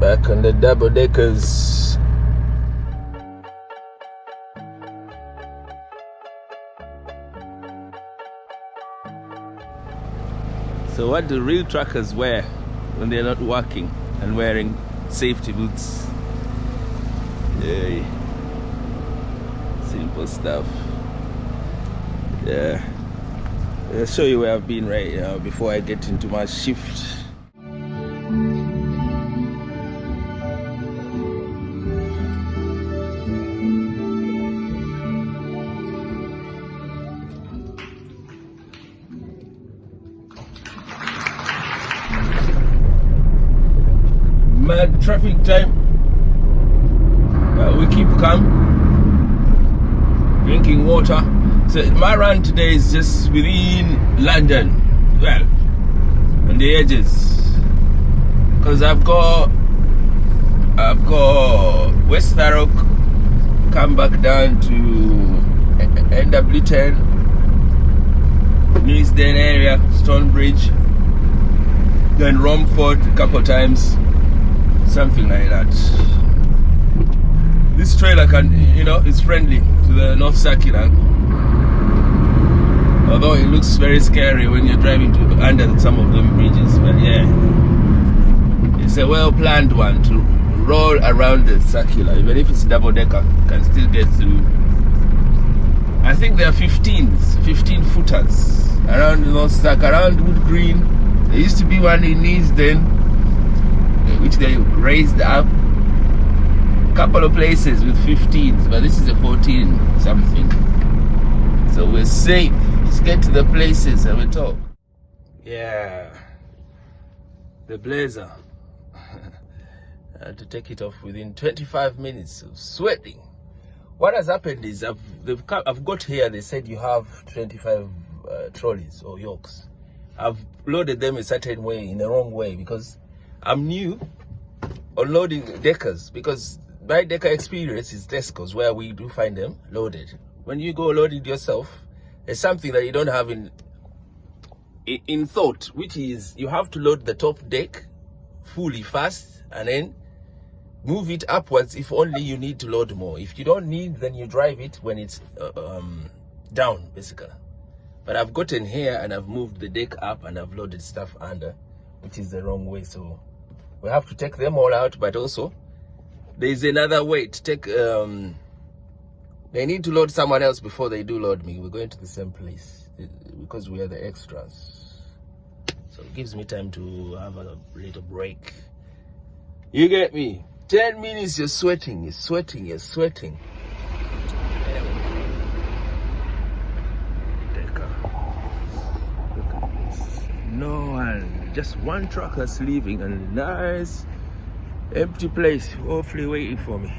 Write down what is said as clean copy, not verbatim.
Back on the double deckers. So what do real truckers wear when they're not working and wearing safety boots? Yeah. Simple stuff. Yeah. I'll show you where I've been right now before I get into my shift. Mad traffic time. We keep calm, drinking water. So my run today is just within London, well, on the edges, because I've got West Thurrock, come back down to NW10, Neasden area, Stonebridge, then Romford a couple times, something like that. This trailer can, it's friendly to the North Circular. Although it looks very scary when you're driving under some of them bridges, but yeah, it's a well-planned one to roll around the circular. Even if it's double-decker, can still get through. I think there are 15 footers around the North Circular, around Wood Green. There used to be one in Neasden, which they raised up. Couple of places with 15s, but this is a 14 something. So we're safe. Let's get to the places and we talk. Yeah, the Blazer. I had to take it off within 25 minutes of sweating. What has happened is I've got here. They said you have 25 trolleys or yokes. I've loaded them a certain way, in the wrong way, because I'm new on loading deckers, because my decker experience is Tesco's, where we do find them loaded. When you go load it yourself, there's something that you don't have in thought, which is you have to load the top deck fully first and then move it upwards if only you need to load more. If you don't need, then you drive it when it's down, basically. But I've gotten here and I've moved the deck up and I've loaded stuff under, which is the wrong way. So we have to take them all out, but also there's another way to take, they need to load someone else before they do load me. We're going to the same place because we are the extras. So it gives me time to have a little break. You get me? 10 minutes, you're sweating, you're sweating, you're sweating. Look at this. No one, just one truck that's leaving and a nice empty place, hopefully waiting for me.